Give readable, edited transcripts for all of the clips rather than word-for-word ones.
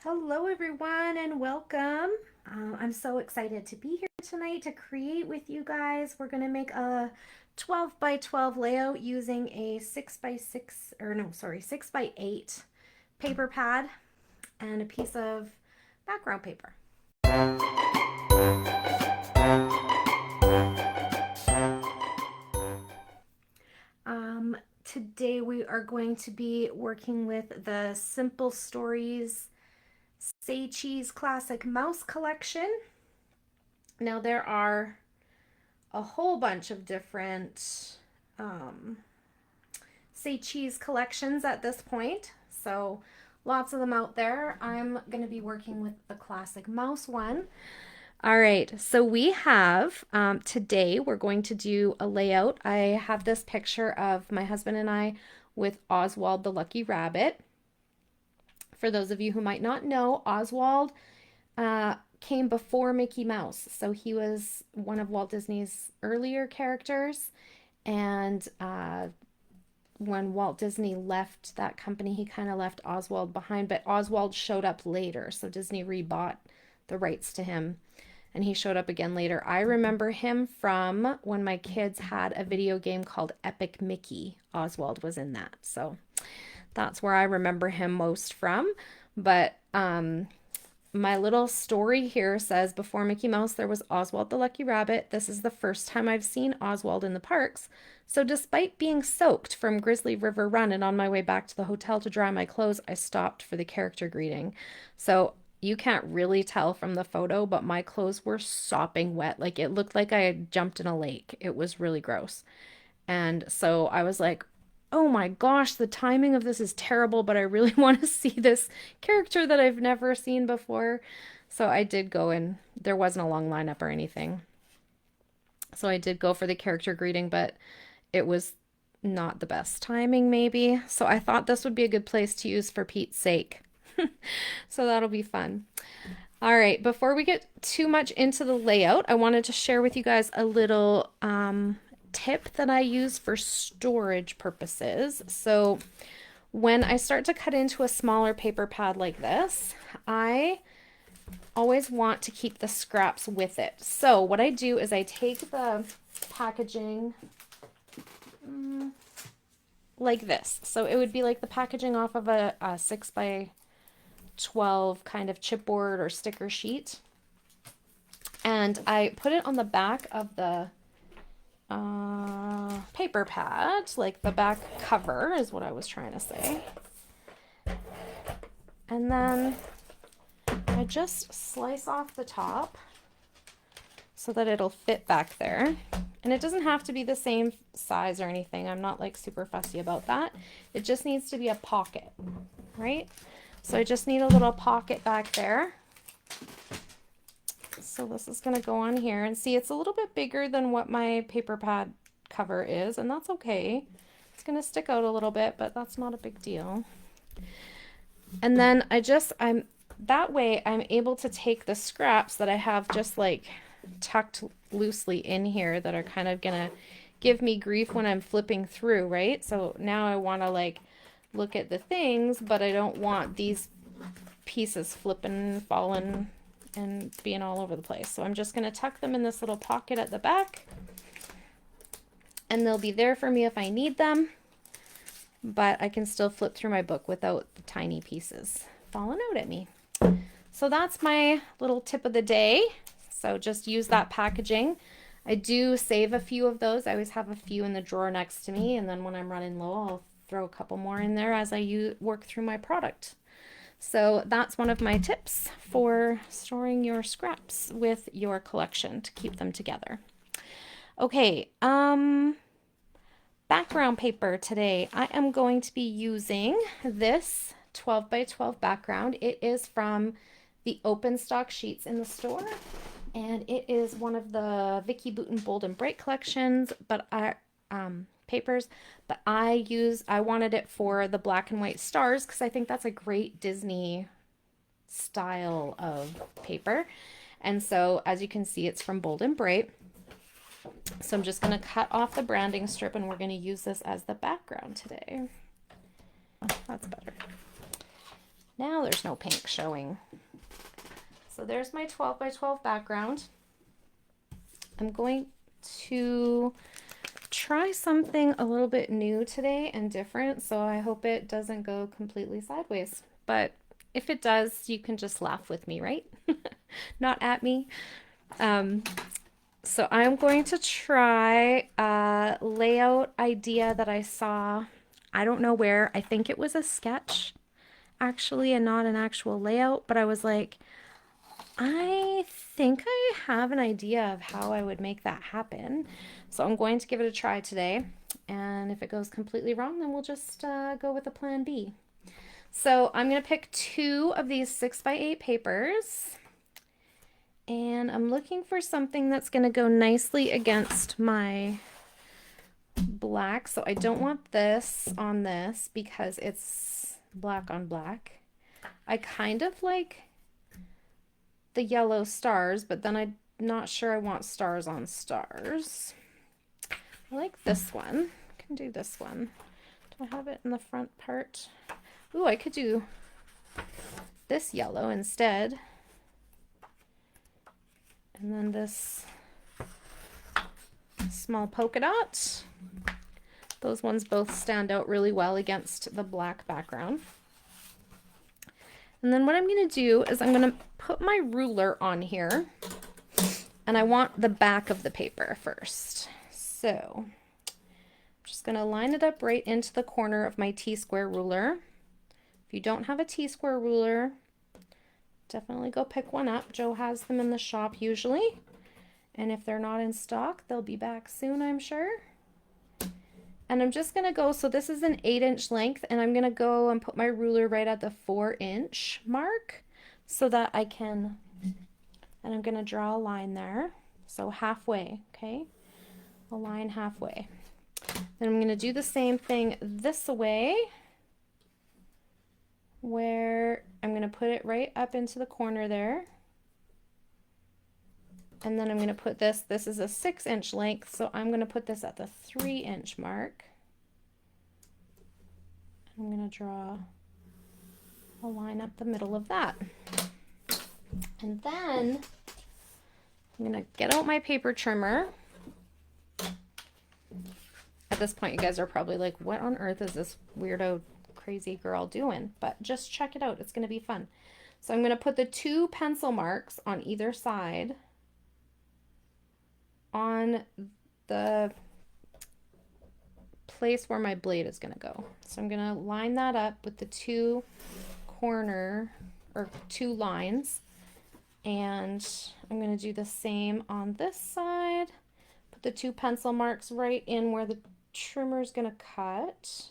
Hello everyone and welcome. I'm so excited to be here tonight to create with you guys. We're going to make a 12 by 12 layout using a 6 by 6 or no, sorry, 6 by 8 paper pad and a piece of background paper. Today we are going to be working with the Simple Stories Say Cheese Classic Mouse Collection. Now there are a whole bunch of different Say Cheese collections at this point, so lots of them out there. I'm going to be working with the classic mouse one. All right, so we have today we're going to do a layout. I have this picture of my husband and I with Oswald the Lucky Rabbit. For those of you who might not know, Oswald came before Mickey Mouse. So he was one of Walt Disney's earlier characters. And when Walt Disney left that company, he kind of left Oswald behind. But Oswald showed up later. So Disney rebought the rights to him. And he showed up again later. I remember him from when my kids had a video game called Epic Mickey. Oswald was in that. So that's where I remember him most from. But my little story here says, before Mickey Mouse, there was Oswald the Lucky Rabbit. This is the first time I've seen Oswald in the parks. So despite being soaked from Grizzly River Run and on my way back to the hotel to dry my clothes, I stopped for the character greeting. So you can't really tell from the photo, but my clothes were sopping wet. Like it looked like I had jumped in a lake. It was really gross. And so I was like, oh my gosh, the timing of this is terrible, but I really want to see this character that I've never seen before. So I did go, and there wasn't a long lineup or anything. So I did go for the character greeting, but it was not the best timing maybe. So I thought this would be a good place to use for Pete's sake. So that'll be fun. All right, before we get too much into the layout, I wanted to share with you guys a little tip that I use for storage purposes. So when I start to cut into a smaller paper pad like this, I always want to keep the scraps with it. So what I do is I take the packaging like this. So it would be like the packaging off of a 6 by 12 kind of chipboard or sticker sheet. And I put it on the back of the paper pad, like the back cover is what I was trying to say. And then I just slice off the top so that it'll fit back there. And it doesn't have to be the same size or anything. I'm not like super fussy about that. It just needs to be a pocket, right? So I just need a little pocket back there. So this is going to go on here, and see, it's a little bit bigger than what my paper pad cover is, and that's okay. It's going to stick out a little bit, but that's not a big deal. And then that way I'm able to take the scraps that I have just like tucked loosely in here that are kind of going to give me grief when I'm flipping through, right? So now I want to like look at the things, but I don't want these pieces flipping, falling, and being all over the place. So I'm just going to tuck them in this little pocket at the back, and they'll be there for me if I need them, but I can still flip through my book without the tiny pieces falling out at me. So that's my little tip of the day. So just use that packaging. I do save a few of those. I always have a few in the drawer next to me, and then when I'm running low, I'll throw a couple more in there as I work through my product. So that's one of my tips for storing your scraps with your collection to keep them together. Okay, background paper today. I am going to be using this 12 by 12 background. It is from the open stock sheets in the store, and it is one of the Vicky Bouton Bold and Bright collections, but papers, but I wanted it for the black and white stars because I think that's a great Disney style of paper. And so as you can see, it's from Bold and Bright. So I'm just going to cut off the branding strip, and we're going to use this as the background today. Oh, that's better. Now there's no pink showing. So there's my 12 by 12 background. I'm going to try something a little bit new today and different, so I hope it doesn't go completely sideways. But if it does, you can just laugh with me, right? Not at me. So I'm going to try a layout idea that I saw. I don't know where. I think it was a sketch, actually, and not an actual layout. But I was like, I think I have an idea of how I would make that happen. So I'm going to give it a try today. And if it goes completely wrong, then we'll just go with a plan B. So I'm going to pick 2 of these 6x8 papers. And I'm looking for something that's going to go nicely against my black. So I don't want this on this because it's black on black. I kind of like the yellow stars, but then I'm not sure I want stars on stars. I like this one. I can do this one. Do I have it in the front part? Ooh, I could do this yellow instead. And then this small polka dot. Those ones both stand out really well against the black background. And then what I'm going to do is I'm going to put my ruler on here. And I want the back of the paper first. So I'm just going to line it up right into the corner of my T-square ruler. If you don't have a T-square ruler, definitely go pick one up. Joe has them in the shop usually. And if they're not in stock, they'll be back soon, I'm sure. And I'm just going to go, so this is an 8-inch length, and I'm going to go and put my ruler right at the 4-inch mark so that I can, and I'm going to draw a line there. So halfway, okay? A line halfway. Then I'm going to do the same thing this way, where I'm going to put it right up into the corner there. And then I'm going to put this is a 6-inch length, so I'm going to put this at the 3-inch mark. I'm going to draw a line up the middle of that. And then I'm going to get out my paper trimmer. At this point, you guys are probably like, what on earth is this weirdo crazy girl doing? But just check it out. It's going to be fun. So I'm going to put the 2 pencil marks on either side on the place where my blade is going to go. So I'm going to line that up with the 2 lines, and I'm going to do the same on this side. Put the 2 pencil marks right in where the trimmer is going to cut.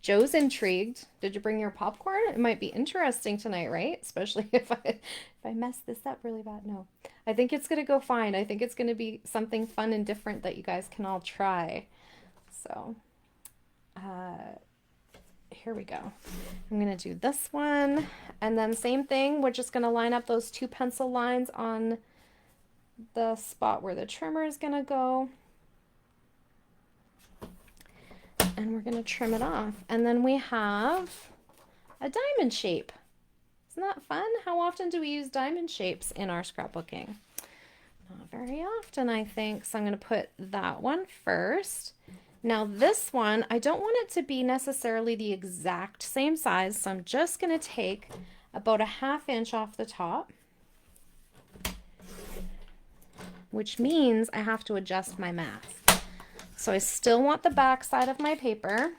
Joe's intrigued. Did you bring your popcorn? It might be interesting tonight, right? Especially if I mess this up really bad. No, I think it's gonna go fine. I think it's gonna be something fun and different that you guys can all try. So, here we go. I'm gonna do this one, and then same thing. We're just gonna line up those 2 pencil lines on the spot where the trimmer is gonna go. And we're going to trim it off. And then we have a diamond shape. Isn't that fun? How often do we use diamond shapes in our scrapbooking? Not very often, I think. So I'm going to put that one first. Now this one, I don't want it to be necessarily the exact same size. So I'm just going to take about a 1/2 inch off the top, which means I have to adjust my math. So I still want the back side of my paper.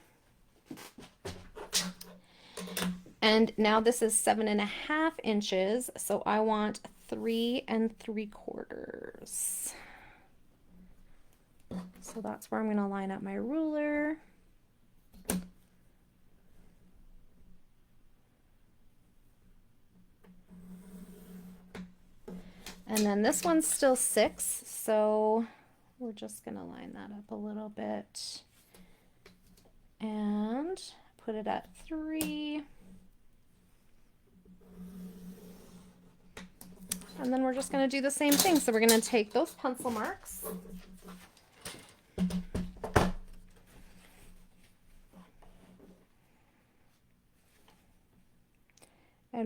And now this is 7.5 inches. So I want 3 3/4. So that's where I'm going to line up my ruler. And then this one's still 6. So we're just going to line that up a little bit and put it at 3. And then we're just going to do the same thing. So we're going to take those pencil marks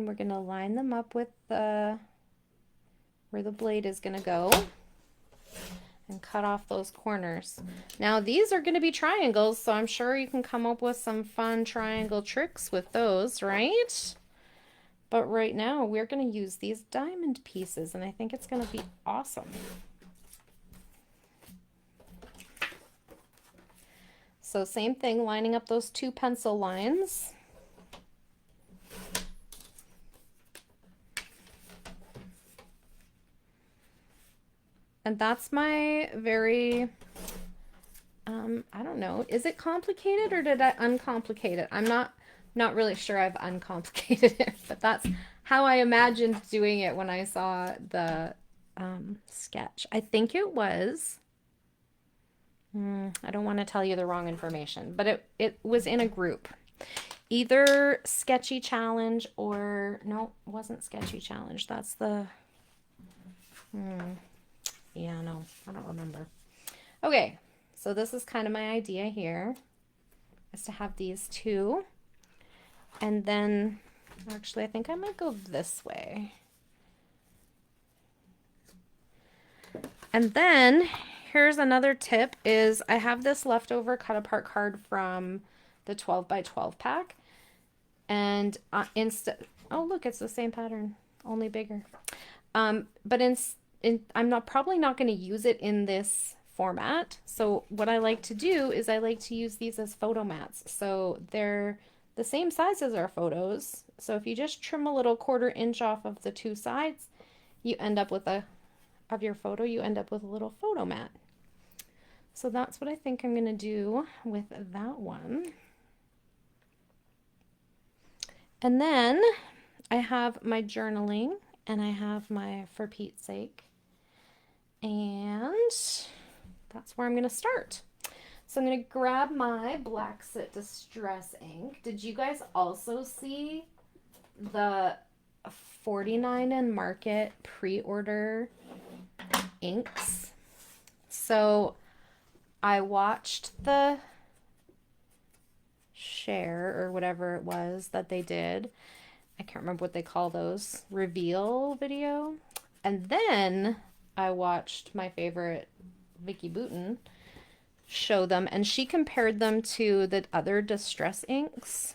we're going to line them up with where the blade is going to go and cut off those corners. Now these are going to be triangles, so I'm sure you can come up with some fun triangle tricks with those, right? But right now we're going to use these diamond pieces, and I think it's going to be awesome. So same thing, lining up those 2 pencil lines. And that's my very, I don't know, is it complicated or did I uncomplicate it? I'm not really sure I've uncomplicated it, but that's how I imagined doing it when I saw the sketch. I think it was, I don't want to tell you the wrong information, but it was in a group. Either Sketchy Challenge or, no, it wasn't Sketchy Challenge. That's the, yeah, no, I don't remember. Okay, so this is kind of my idea here, is to have these 2. And then, actually, I think I might go this way. And then, here's another tip, is I have this leftover cut apart card from the 12 by 12 pack. And oh, look, it's the same pattern, only bigger. But I'm probably not going to use it in this format. So what I like to do is I like to use these as photo mats. So they're the same size as our photos. So if you just trim a little 1/4 inch off of the 2 sides, you end up with you end up with a little photo mat. So that's what I think I'm going to do with that one. And then I have my journaling and I have my For Pete's Sake. And that's where I'm going to start. So I'm going to grab my Black Soot Distress ink. Did you guys also see the 49 and Market pre-order inks? So I watched the share or whatever it was that they did. I can't remember what they call those, reveal video. And then I watched my favorite Vicky Boutin show them, and she compared them to the other distress inks.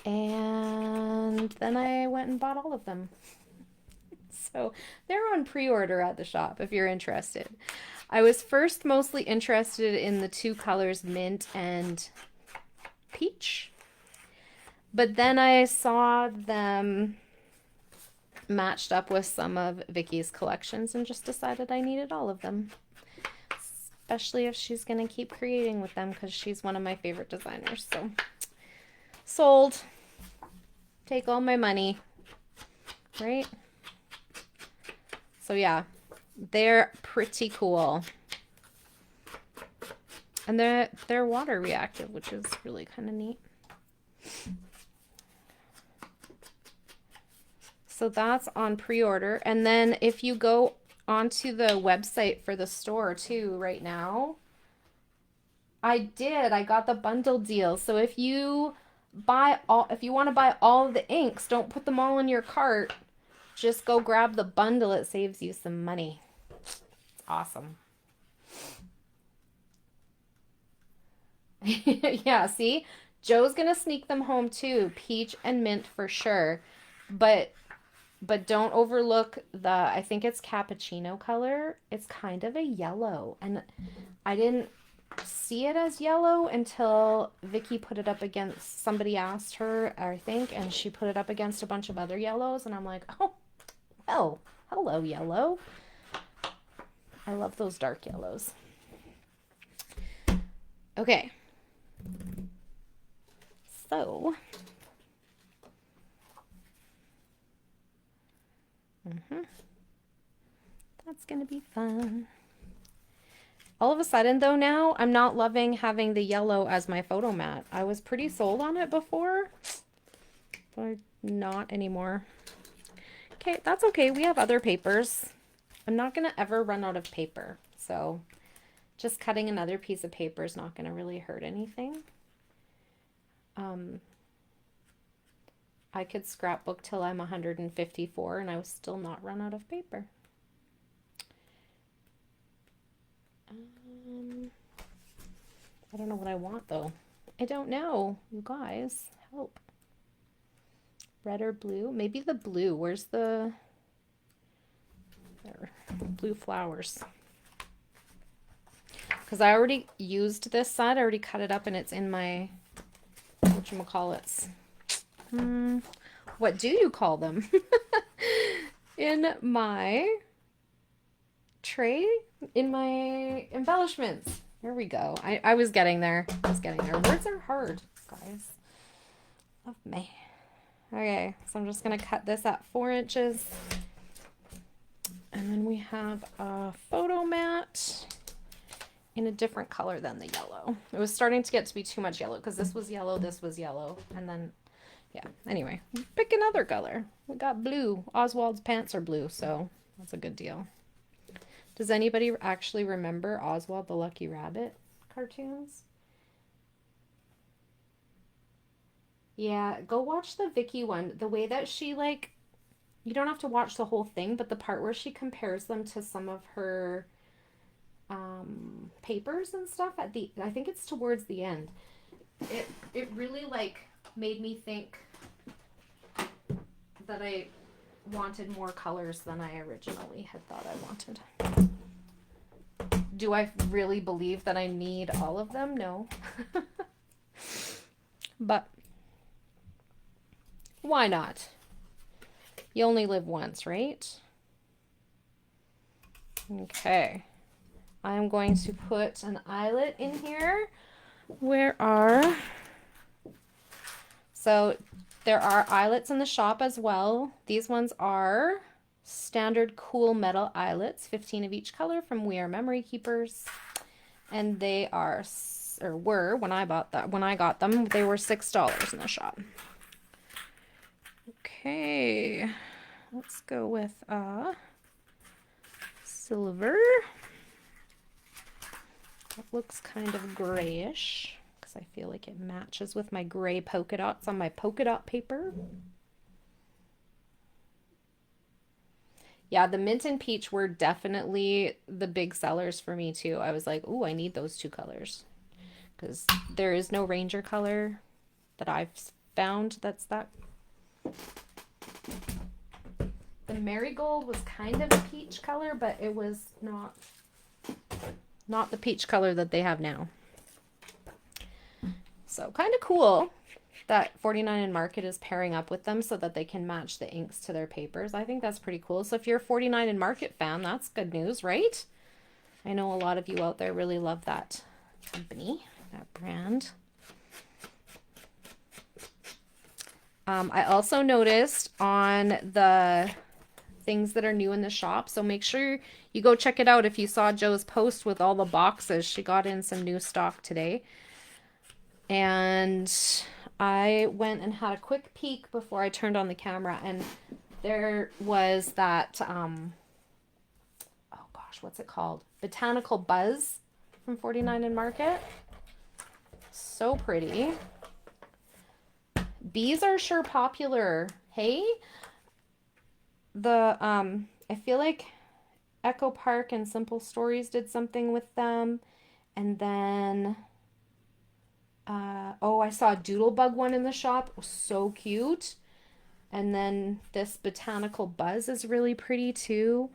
And then I went and bought all of them. So they're on pre-order at the shop if you're interested. I was first mostly interested in the 2 colors, mint and peach. But then I saw them matched up with some of Vicky's collections and just decided I needed all of them. Especially if she's going to keep creating with them, because she's one of my favorite designers. So, sold. Take all my money. Right? So yeah, they're pretty cool. And they're water reactive, which is really kind of neat. So that's on pre-order. And then if you go onto the website for the store too right now, I got the bundle deal. So if you want to buy all of the inks, don't put them all in your cart. Just go grab the bundle. It saves you some money. It's awesome. Yeah, see? Joe's gonna sneak them home too. Peach and mint for sure. But don't overlook I think it's cappuccino color. It's kind of a yellow. And I didn't see it as yellow until Vicky put it up against, somebody asked her, I think, and she put it up against a bunch of other yellows. And I'm like, oh, well, hello, yellow. I love those dark yellows. Okay. So, that's going to be fun. All of a sudden, though, now I'm not loving having the yellow as my photo mat. I was pretty sold on it before, but not anymore. Okay, that's okay. We have other papers. I'm not going to ever run out of paper, so just cutting another piece of paper is not going to really hurt anything. I could scrapbook till I'm 154 and I will still not run out of paper. I don't know what I want though. I don't know, you guys, help. Red or blue? Maybe the blue. Where's the there, blue flowers? Because I already used this set. I already cut it up and it's in my whatchamacallits. What do you call them? In my tray, in my embellishments. Here we go. I was getting there. I was getting there. Words are hard, guys. Love me. Okay, so I'm just going to cut this at 4 inches. And then we have a photo mat in a different color than the yellow. It was starting to get to be too much yellow because this was yellow, and then, yeah. Anyway, pick another color. We got blue. Oswald's pants are blue, so that's a good deal. Does anybody actually remember Oswald the Lucky Rabbit cartoons? Yeah, go watch the Vicky one. The way that she, like, you don't have to watch the whole thing, but the part where she compares them to some of her papers and stuff at the, I think it's towards the end. It really, like, made me think that I wanted more colors than I originally had thought I wanted. Do I really believe that I need all of them? No. But why not? You only live once, right? Okay. I'm going to put an eyelet in here. So there are eyelets in the shop as well. These ones are standard cool metal eyelets, 15 of each color from We Are Memory Keepers. And they are, or were, when I got them, they were $6 in the shop. Okay, let's go with silver. It looks kind of grayish because I feel like it matches with my gray polka dots on my polka dot paper. Yeah, the mint and peach were definitely the big sellers for me too. I was like, ooh, I need those two colors because there is no ranger color that I've found that's that. The marigold was kind of a peach color, but it was not the peach color that they have now. So kind of cool that 49 and Market is pairing up with them so that they can match the inks to their papers. I think that's pretty cool. So if you're a 49 and Market fan, that's good news, right? I know a lot of you out there really love that company, that brand. I also noticed on the things that are new in the shop, so make sure you go check it out. If you saw Joe's post with all the boxes, she got in some new stock today. And I went and had a quick peek before I turned on the camera, and there was that, oh gosh, what's it called? Botanical Buzz from 49 and Market. So pretty. Bees are sure popular. Hey? I feel like Echo Park and Simple Stories did something with them. And then, oh, I saw a Doodlebug one in the shop. It was so cute. And then this Botanical Buzz is really pretty too.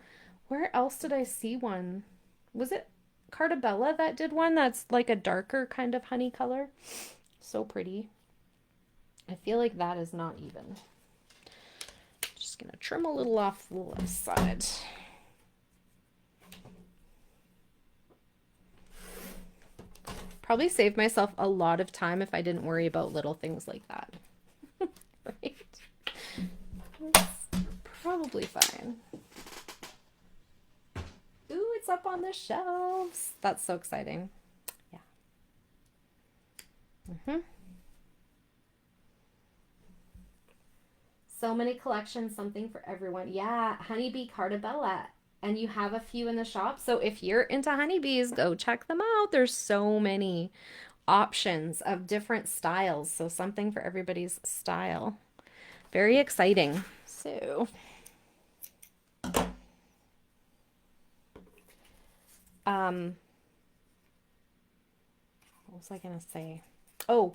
Where else did I see one? Was it Cartabella that did one that's like a darker kind of honey color? So pretty. I feel like that is not even. Just gonna trim a little off the left side. Probably save myself a lot of time if I didn't worry about little things like that. Right? That's probably fine. Ooh, it's up on the shelves. That's so exciting. Yeah. So many collections, something for everyone. Yeah, Honeybee Cartabella. And you have a few in the shop. So if you're into honeybees, go check them out. There's so many options of different styles. So something for everybody's style. Very exciting. So, what was I going to say? Oh,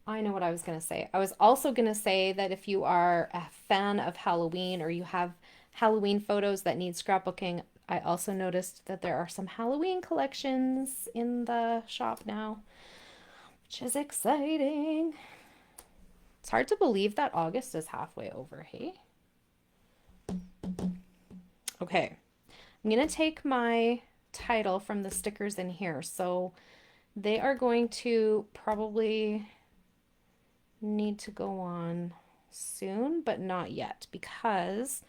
I know what I was going to say. I was also going to say that if you are a fan of Halloween or you have Halloween photos that need scrapbooking, I also noticed that there are some Halloween collections in the shop now, which is exciting. It's hard to believe that August is halfway over, hey? Okay, I'm going to take my title from the stickers in here. So they are going to probably need to go on soon, but not yet, because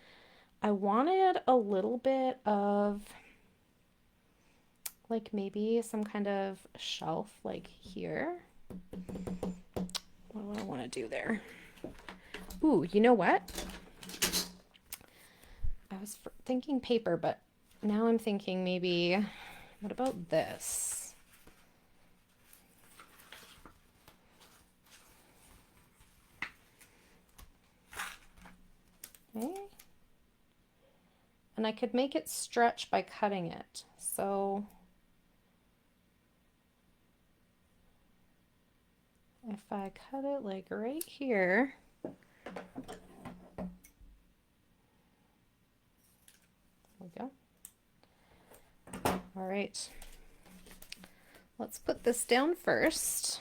I wanted a little bit of like maybe some kind of shelf like here. What do I want to do there? Ooh, you know what? I was thinking paper, but now I'm thinking maybe, what about this? Okay. And I could make it stretch by cutting it. So if I cut it like right here, there we go. All right, let's put this down first.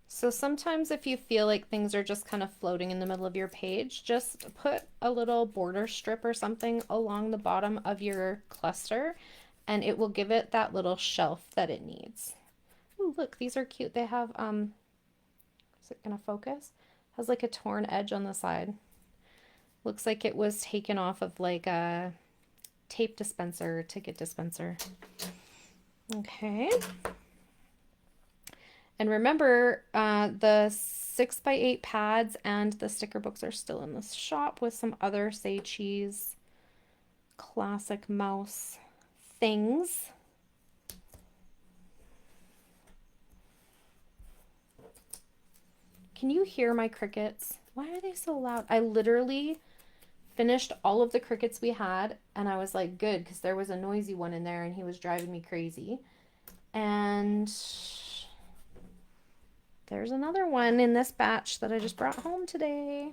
So sometimes if you feel like things are just kind of floating in the middle of your page, just put a little border strip or something along the bottom of your cluster and it will give it that little shelf that it needs. Ooh, look, these are cute. They have, is it gonna focus? Has like a torn edge on the side. Looks like it was taken off of like a tape dispenser, ticket dispenser. Okay. And remember, the 6x8 pads and the sticker books are still in this shop with some other Say Cheese classic mouse things. Can you hear my crickets? Why are they so loud? I literally finished all of the crickets we had and I was like, good, because there was a noisy one in there and he was driving me crazy. And there's another one in this batch that I just brought home today.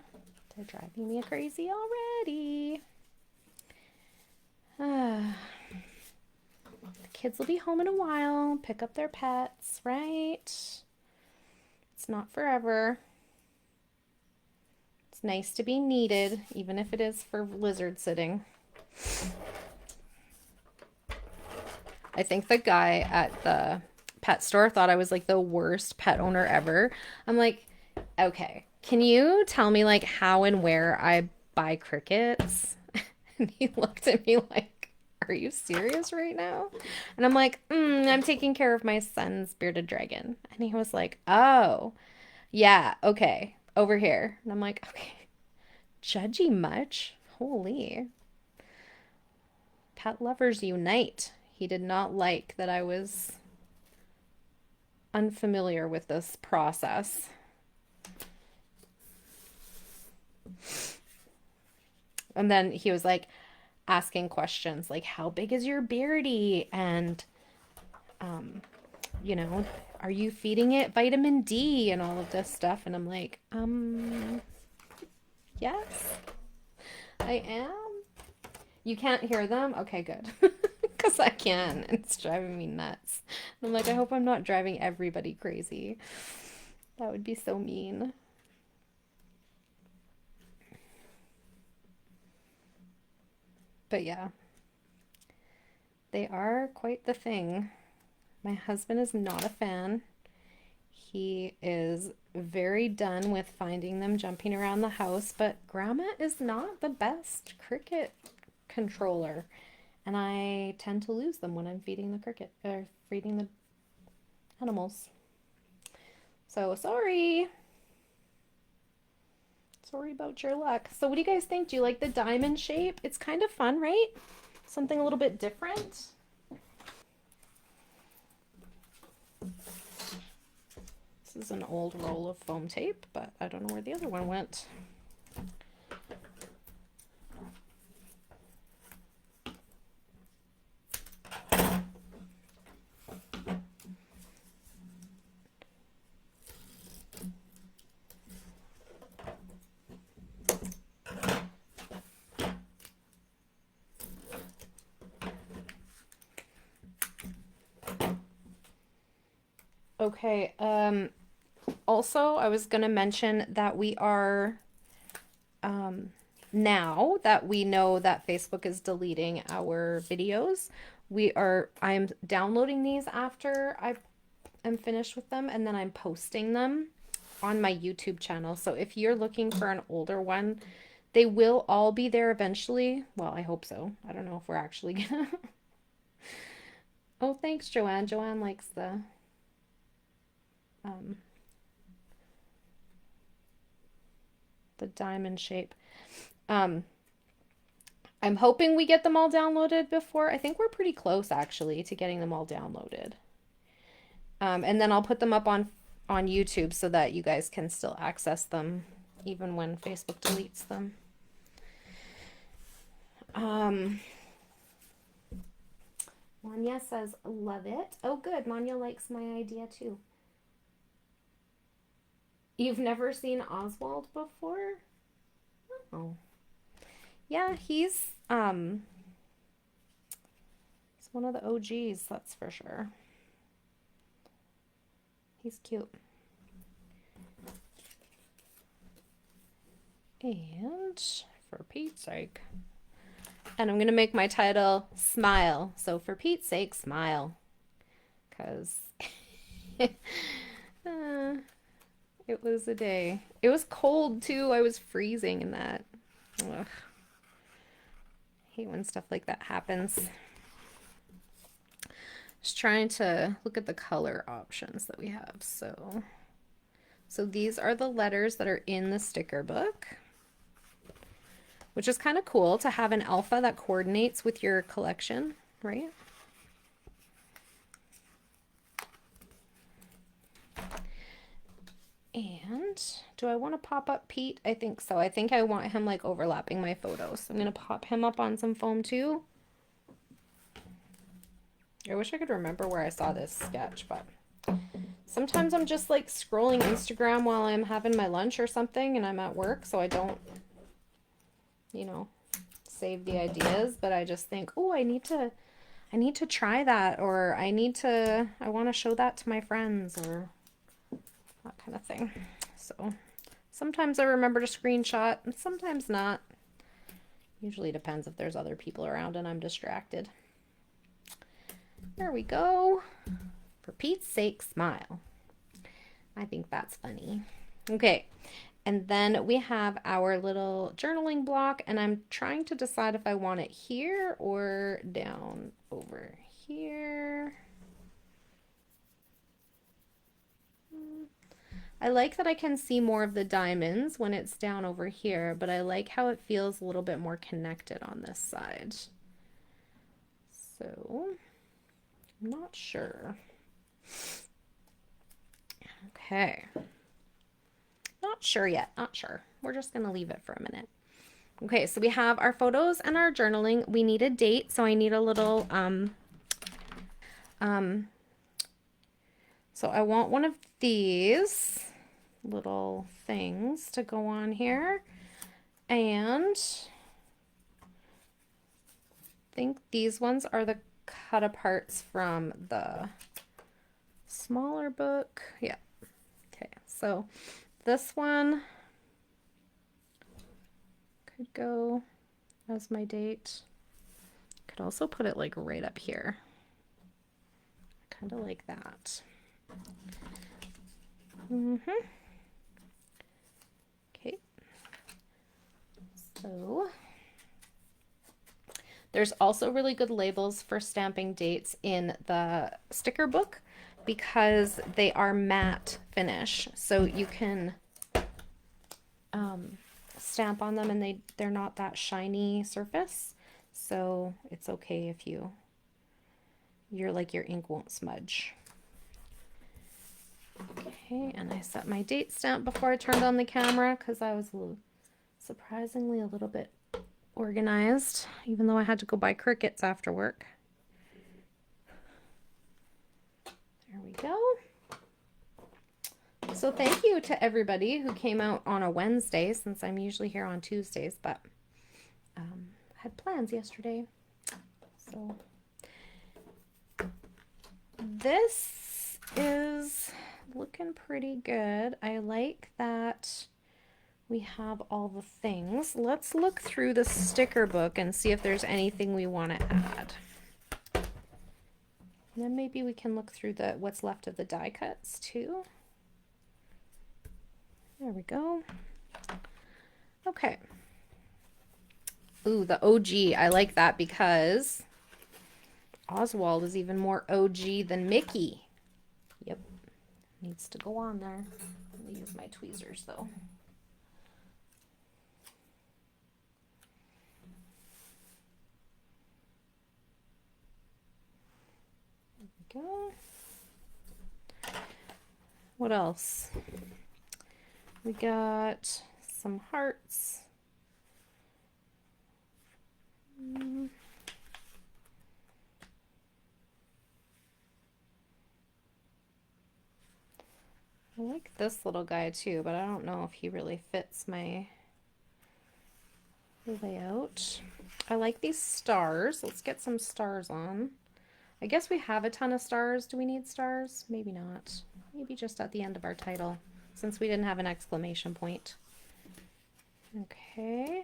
They're driving me crazy already. The kids will be home in a while, pick up their pets, right? It's not forever. It's nice to be needed, even if it is for lizard sitting. I think the guy at the pet store thought I was like the worst pet owner ever. I'm like, okay, can you tell me like how and where I buy crickets? And he looked at me like, are you serious right now? And I'm like, I'm taking care of my son's bearded dragon. And he was like, oh, yeah, okay, over here. And I'm like, okay, judgy much? Holy. Pet lovers unite. He did not like that I was unfamiliar with this process. And then he was like asking questions like, how big is your beardy? And, you know, are you feeding it vitamin D and all of this stuff? And I'm like, yes, I am. You can't hear them? Okay, good. Because I can. It's driving me nuts. And I'm like, I hope I'm not driving everybody crazy. That would be so mean. But yeah, they are quite the thing. My husband is not a fan. He is very done with finding them jumping around the house, but Grandma is not the best cricket controller. And I tend to lose them when I'm feeding the cricket or feeding the animals. So sorry. Sorry about your luck. So what do you guys think? Do you like the diamond shape? It's kind of fun, right? Something a little bit different. This is an old roll of foam tape, but I don't know where the other one went. Okay, also I was gonna mention that we are, now that we know that Facebook is deleting our videos, I'm downloading these after I am finished with them, and then I'm posting them on my YouTube channel. So if you're looking for an older one, they will all be there eventually. Well, I hope so. I don't know if we're actually gonna. Oh, thanks, Joanne. Joanne likes the diamond shape. I'm hoping we get them all downloaded before. I think we're pretty close actually to getting them all downloaded. And then I'll put them up on YouTube so that you guys can still access them even when Facebook deletes them. Manya says, love it. Oh, good. Manya likes my idea too. You've never seen Oswald before? Oh. Yeah, he's one of the OGs, that's for sure. He's cute. And for Pete's sake. And I'm going to make my title Smile. So for Pete's sake, smile. Because it was a day. It was cold too. I was freezing in that. Ugh. I hate when stuff like that happens. Just trying to look at the color options that we have. So these are the letters that are in the sticker book, which is kind of cool to have an alpha that coordinates with your collection, right? And do I want to pop up Pete? I think so. I think I want him like overlapping my photos. So I'm going to pop him up on some foam too. I wish I could remember where I saw this sketch, but sometimes I'm just like scrolling Instagram while I'm having my lunch or something and I'm at work, so I don't, you know, save the ideas, but I just think, oh, I need to try that, or I want to show that to my friends, or that kind of thing. So sometimes I remember to screenshot, and sometimes not. Usually depends if there's other people around and I'm distracted. There we go. For Pete's sake, smile. I think that's funny. Okay, and then we have our little journaling block, and I'm trying to decide if I want it here or down over here. I like that I can see more of the diamonds when it's down over here, but I like how it feels a little bit more connected on this side. So I'm not sure. Okay. Not sure yet. Not sure. We're just going to leave it for a minute. Okay, so we have our photos and our journaling. We need a date, so I need a little, so I want one of these little things to go on here. And I think these ones are the cut aparts from the smaller book. Yeah. Okay, so this one could go as my date. Could also put it like right up here. I kind of like that. Okay. So there's also really good labels for stamping dates in the sticker book because they are matte finish. So you can stamp on them and they're not that shiny surface. So it's okay if your ink won't smudge. Okay, and I set my date stamp before I turned on the camera because I was surprisingly a little bit organized, even though I had to go buy crickets after work. There we go. So thank you to everybody who came out on a Wednesday, since I'm usually here on Tuesdays, but I had plans yesterday. So this is looking pretty good. I like that we have all the things. Let's look through the sticker book and see if there's anything we want to add. And then maybe we can look through the what's left of the die cuts too. There we go. Okay. Ooh, the OG. I like that because Oswald is even more OG than Mickey. Yep. Needs to go on there. Let me use my tweezers though. There we go. What else? We got some hearts. I like this little guy too, but I don't know if he really fits my layout. I like these stars. Let's get some stars on. I guess we have a ton of stars. Do we need stars? Maybe not. Maybe just at the end of our title, since we didn't have an exclamation point. Okay.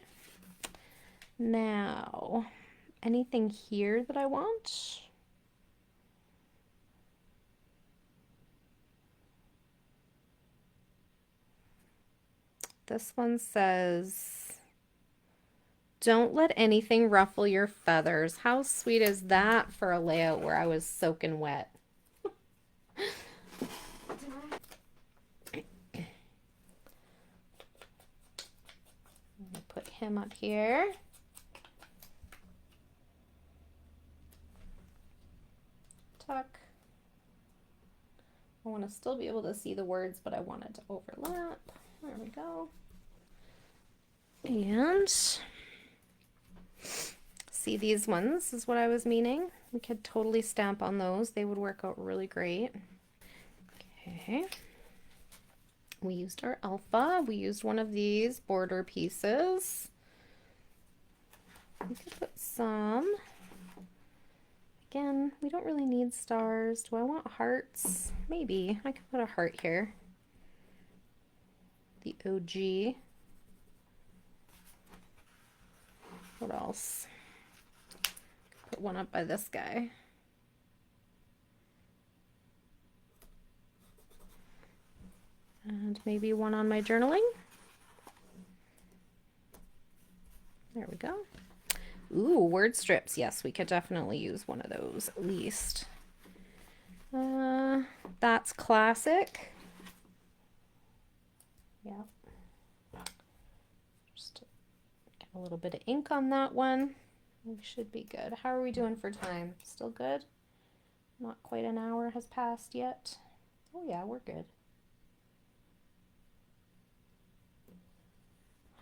Now, anything here that I want? This one says, don't let anything ruffle your feathers. How sweet is that for a layout where I was soaking wet? Put him up here. Tuck. I want to still be able to see the words, but I want it to overlap. There we go. And see, these ones is what I was meaning. We could totally stamp on those. They would work out really great. Okay. We used our alpha. We used one of these border pieces. We could put some. Again, we don't really need stars. Do I want hearts? Maybe. I could put a heart here. The OG. What else? Put one up by this guy. And maybe one on my journaling. There we go. Ooh, word strips. Yes, we could definitely use one of those at least. That's classic. Yeah. Just get a little bit of ink on that one. We should be good. How are we doing for time? Still good? Not quite an hour has passed yet. Oh yeah, we're good.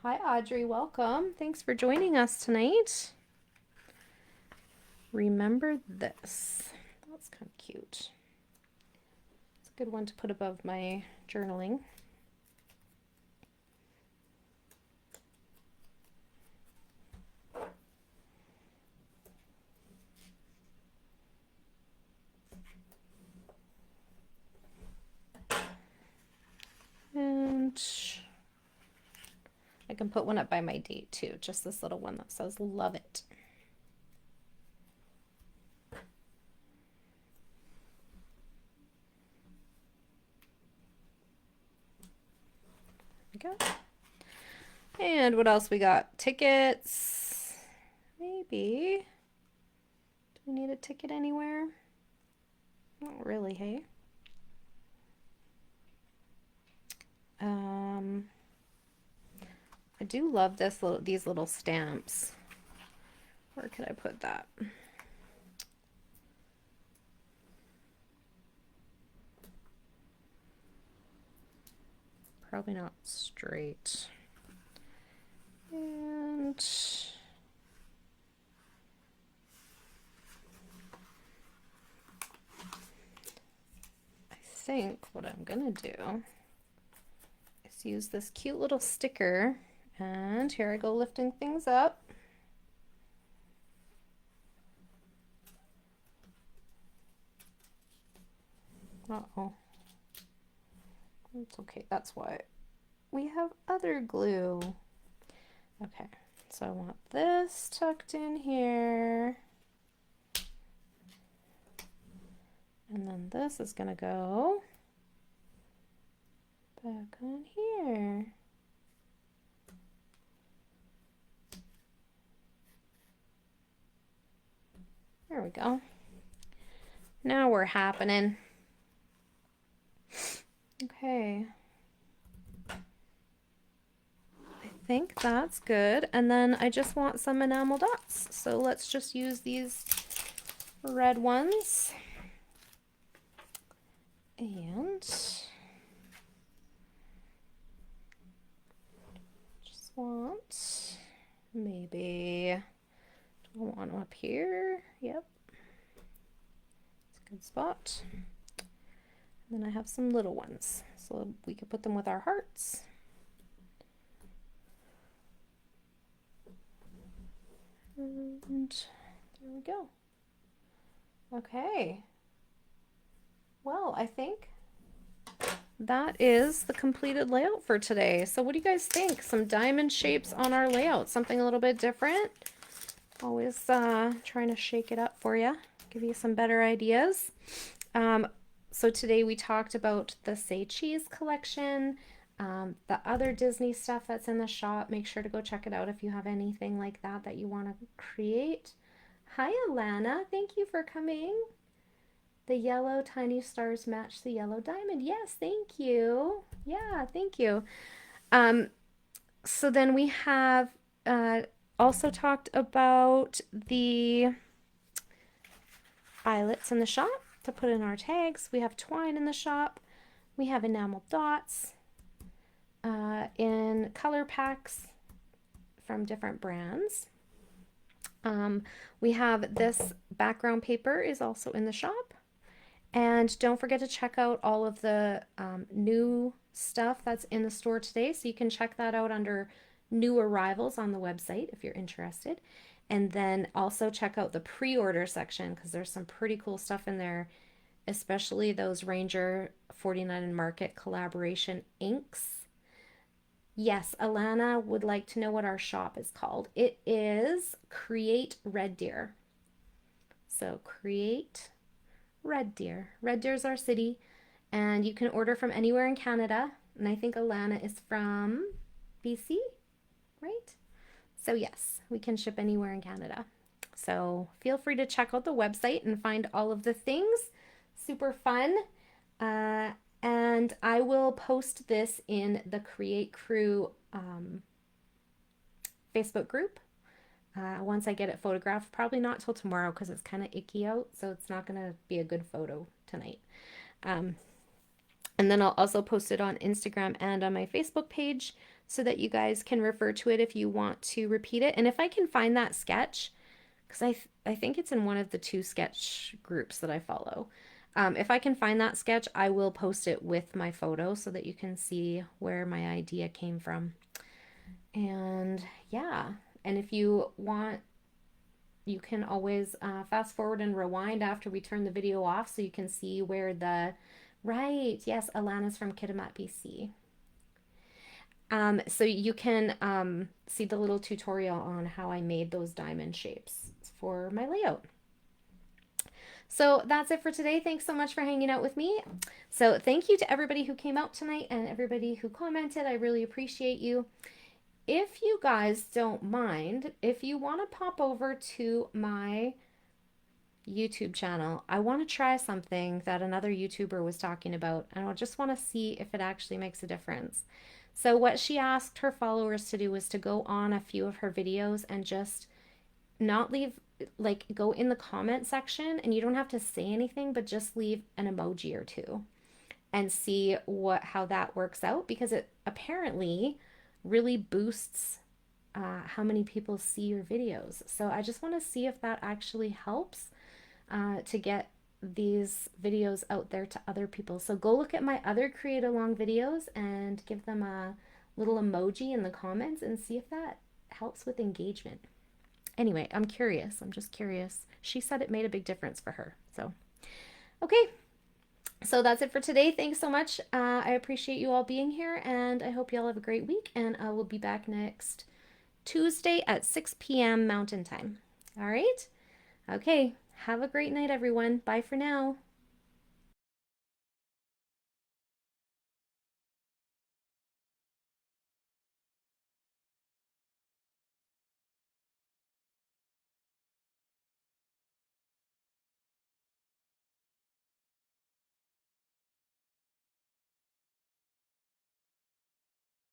Hi Audrey, welcome. Thanks for joining us tonight. Remember this. That's kind of cute. It's a good one to put above my journaling. And I can put one up by my date too, just this little one that says love it. There we go. And what else we got? Tickets. Maybe. Do we need a ticket anywhere? Not really, hey? I do love these little stamps. Where could I put that? probably not straight. And I think what I'm gonna do is use this cute little sticker, and here I go lifting things up. Uh-oh. It's okay, that's why we have other glue. Okay, so I want this tucked in here. And then this is gonna go back on here. There we go. Now we're happening. Okay. I think that's good. And then I just want some enamel dots. So let's just use these red ones. And just want maybe, do I want them up here? Yep. It's a good spot. And then I have some little ones, so we could put them with our hearts. And there we go. Okay. Well, I think that is the completed layout for today. So what do you guys think? Some diamond shapes on our layout, something a little bit different. Always trying to shake it up for you, give you some better ideas. So today we talked about the Say Cheese collection, the other Disney stuff that's in the shop. Make sure to go check it out if you have anything like that that you want to create. Hi, Alana. Thank you for coming. The yellow tiny stars match the yellow diamond. Yes, thank you. Yeah, thank you. So then we have also talked about the eyelets in the shop to put in our tags. We have twine in the shop. We have enamel dots in color packs from different brands. We have this background paper is also in the shop. And don't forget to check out all of the new stuff that's in the store today. So you can check that out under new arrivals on the website if you're interested. And then also check out the pre-order section because there's some pretty cool stuff in there, especially those Ranger 49 and Market collaboration inks. Yes, Alana would like to know what our shop is called. It is Create Red Deer. So Create Red Deer. Red Deer is our city, and you can order from anywhere in Canada. And I think Alana is from BC, right? So yes, we can ship anywhere in Canada. So feel free to check out the website and find all of the things. Super fun. And I will post this in the Create Crew Facebook group once I get it photographed. Probably not till tomorrow because it's kind of icky out, so it's not going to be a good photo tonight. And then I'll also post it on Instagram and on my Facebook page so that you guys can refer to it if you want to repeat it. And if I can find that sketch, because I think it's in one of the 2 sketch groups that I follow. If I can find that sketch, I will post it with my photo so that you can see where my idea came from. And yeah, and if you want, you can always fast forward and rewind after we turn the video off so you can see where the, right, yes, Alana's from Kitimat, BC. So you can see the little tutorial on how I made those diamond shapes for my layout. So that's it for today. Thanks so much for hanging out with me. So thank you to everybody who came out tonight and everybody who commented. I really appreciate you. If you guys don't mind, if you want to pop over to my YouTube channel, I want to try something that another YouTuber was talking about, and I just want to see if it actually makes a difference. So what she asked her followers to do was to go on a few of her videos and just not leave, like go in the comment section, and you don't have to say anything, but just leave an emoji or 2. and see how that works out, because it apparently really boosts how many people see your videos. So I just want to see if that actually helps to get these videos out there to other people. So go look at my other create along videos and give them a little emoji in the comments and see if that helps with engagement. Anyway, I'm curious. I'm just curious. She said it made a big difference for her. So, okay. So that's it for today. Thanks so much. I appreciate you all being here, and I hope you all have a great week. And I will be back next Tuesday at 6 p.m. Mountain Time. All right? Okay. Have a great night, everyone. Bye for now.